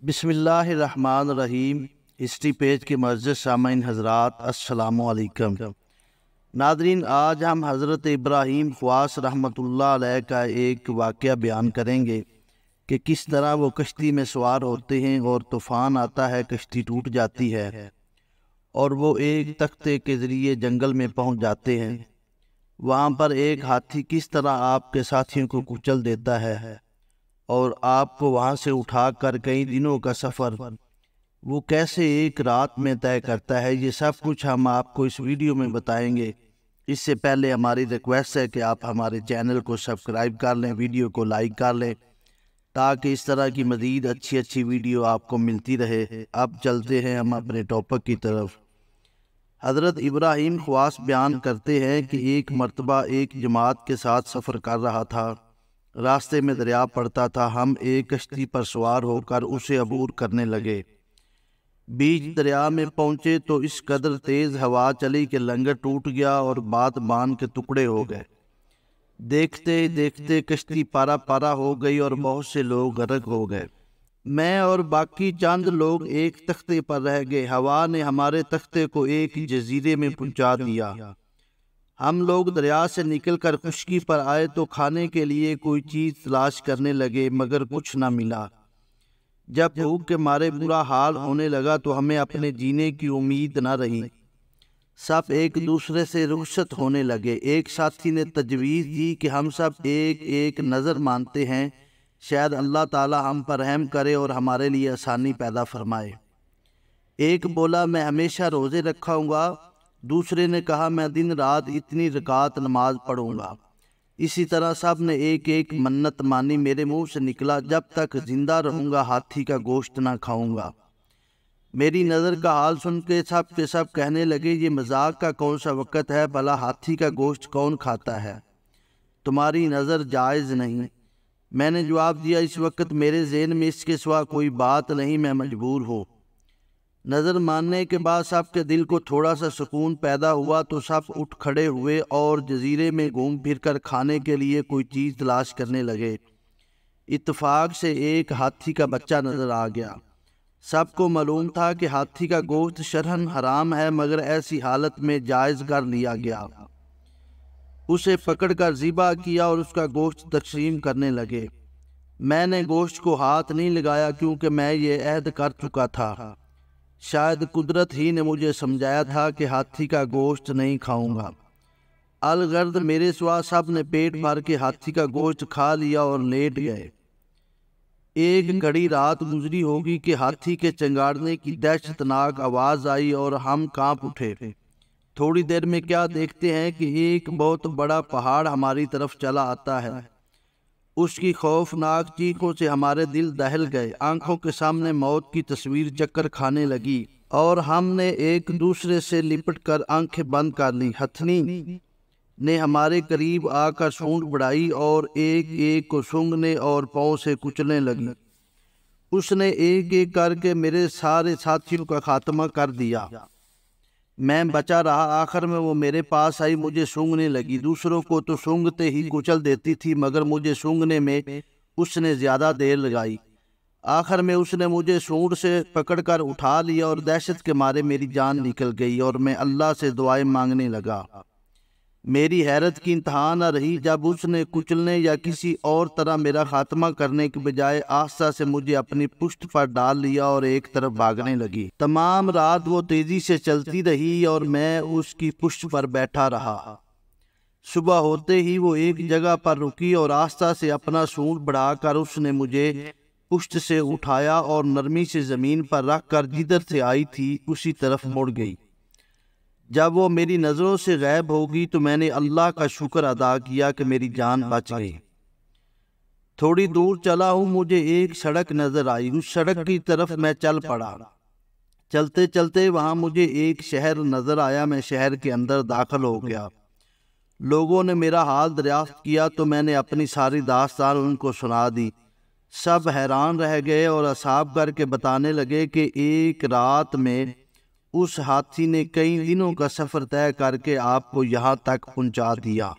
बिस्मिल्लाहिर्रहमानिर्रहीम। History page के मुअज़्ज़ज़ सामईन हज़रात, अस्सलामु अलैकुम। नादरीन, आज हम हज़रत इब्राहीम ख़वास रहमतुल्लाह अलैह का एक वाक़या बयान करेंगे कि किस तरह वो कश्ती में सवार होते हैं और तूफ़ान आता है, कश्ती टूट जाती है और वो एक तख्ते के ज़रिए जंगल में पहुंच जाते हैं। वहाँ पर एक हाथी किस तरह आपके साथियों को कुचल देता है और आपको वहाँ से उठाकर कई दिनों का सफ़र वो कैसे एक रात में तय करता है, ये सब कुछ हम आपको इस वीडियो में बताएंगे। इससे पहले हमारी रिक्वेस्ट है कि आप हमारे चैनल को सब्सक्राइब कर लें, वीडियो को लाइक कर लें, ताकि इस तरह की मज़ीद अच्छी वीडियो आपको मिलती रहे। अब चलते हैं हम अपने टॉपिक की तरफ। हज़रत इब्राहीम ख़वास बयान करते हैं कि एक मर्तबा एक जमात के साथ सफ़र कर रहा था। रास्ते में दरिया पड़ता था। हम एक कश्ती पर सवार होकर उसे अबूर करने लगे। बीच दरिया में पहुंचे तो इस कदर तेज़ हवा चली कि लंगर टूट गया और बात बांध के टुकड़े हो गए। देखते देखते कश्ती पारा पारा हो गई और बहुत से लोग गर्क हो गए। मैं और बाकी चंद लोग एक तख्ते पर रह गए। हवा ने हमारे तख्ते को एक जजीरे में पहुंचा दिया। हम लोग दरिया से निकलकर खुश्की पर आए तो खाने के लिए कोई चीज़ तलाश करने लगे, मगर कुछ न मिला। जब भूख के मारे बुरा हाल होने लगा तो हमें अपने जीने की उम्मीद न रही। सब एक दूसरे से रुखसत होने लगे। एक साथी ने तजवीज़ दी कि हम सब एक एक नज़र मानते हैं, शायद अल्लाह ताला हम पर रहम करे और हमारे लिए आसानी पैदा फरमाए। एक बोला, मैं हमेशा रोज़े रखाऊंगा। दूसरे ने कहा, मैं दिन रात इतनी रकात नमाज पढ़ूंगा। इसी तरह सब ने एक एक मन्नत मानी। मेरे मुंह से निकला, जब तक जिंदा रहूंगा हाथी का गोश्त ना खाऊंगा। मेरी नज़र का हाल सुन के सब कहने लगे, ये मजाक का कौन सा वक़्त है, भला हाथी का गोश्त कौन खाता है, तुम्हारी नज़र जायज़ नहीं। मैंने जवाब दिया, इस वक्त मेरे ज़हन में इसके सिवा कोई बात नहीं, मैं मजबूर हूँ। नज़र मानने के बाद सबके दिल को थोड़ा सा सुकून पैदा हुआ तो सब उठ खड़े हुए और जजीरे में घूम फिर कर खाने के लिए कोई चीज़ तलाश करने लगे। इत्तेफाक से एक हाथी का बच्चा नज़र आ गया। सबको मालूम था कि हाथी का गोश्त शरहन हराम है, मगर ऐसी हालत में जायज़ कर लिया गया। उसे पकड़कर ज़िबा किया और उसका गोश्त तकसीम करने लगे। मैंने गोश्त को हाथ नहीं लगाया क्योंकि मैं ये अहद कर चुका था। शायद कुदरत ही ने मुझे समझाया था कि हाथी का गोश्त नहीं खाऊंगा। अलगर्द मेरे सिवा सब ने पेट भर के हाथी का गोश्त खा लिया और लेट गए। एक घड़ी रात गुजरी होगी कि हाथी के चंगाड़ने की दहशतनाक आवाज़ आई और हम कांप उठे। थोड़ी देर में क्या देखते हैं कि एक बहुत बड़ा पहाड़ हमारी तरफ चला आता है। उसकी खौफनाक चीखों से हमारे दिल दहल गए। आंखों के सामने मौत की तस्वीर चक्कर खाने लगी और हमने एक दूसरे से लिपट कर आंखें बंद कर ली। हथनी ने हमारे करीब आकर सूंड बढ़ाई और एक एक को सूंघने और पाँव से कुचलने लगी। उसने एक एक करके मेरे सारे साथियों का खात्मा कर दिया। मैं बचा रहा। आखिर में वो मेरे पास आई, मुझे सूंघने लगी। दूसरों को तो सूंघते ही कुचल देती थी, मगर मुझे सूंघने में उसने ज़्यादा देर लगाई। आखिर में उसने मुझे सूंड से पकड़कर उठा लिया और दहशत के मारे मेरी जान निकल गई और मैं अल्लाह से दुआएं मांगने लगा। मेरी हैरत की इंतहा न रही जब उसने कुचलने या किसी और तरह मेरा खात्मा करने के बजाय आस्था से मुझे अपनी पुश्त पर डाल लिया और एक तरफ भागने लगी। तमाम रात वो तेजी से चलती रही और मैं उसकी पुश्त पर बैठा रहा। सुबह होते ही वो एक जगह पर रुकी और आस्था से अपना सूंड बढ़ाकर उसने मुझे पुश्त से उठाया और नरमी से ज़मीन पर रख कर जिधर से आई थी उसी तरफ मुड़ गई। जब वो मेरी नज़रों से गायब होगी तो मैंने अल्लाह का शुक्र अदा किया कि मेरी जान बच गई। थोड़ी दूर चला हूँ, मुझे एक सड़क नज़र आई। उस सड़क की तरफ मैं चल पड़ा। चलते चलते वहाँ मुझे एक शहर नज़र आया। मैं शहर के अंदर दाखिल हो गया। लोगों ने मेरा हाल दरियाफ्त किया तो मैंने अपनी सारी दास्तान उनको सुना दी। सब हैरान रह गए और असाब करके बताने लगे कि एक रात में उस हाथी ने कई दिनों का सफ़र तय करके आपको यहाँ तक पहुँचा दिया।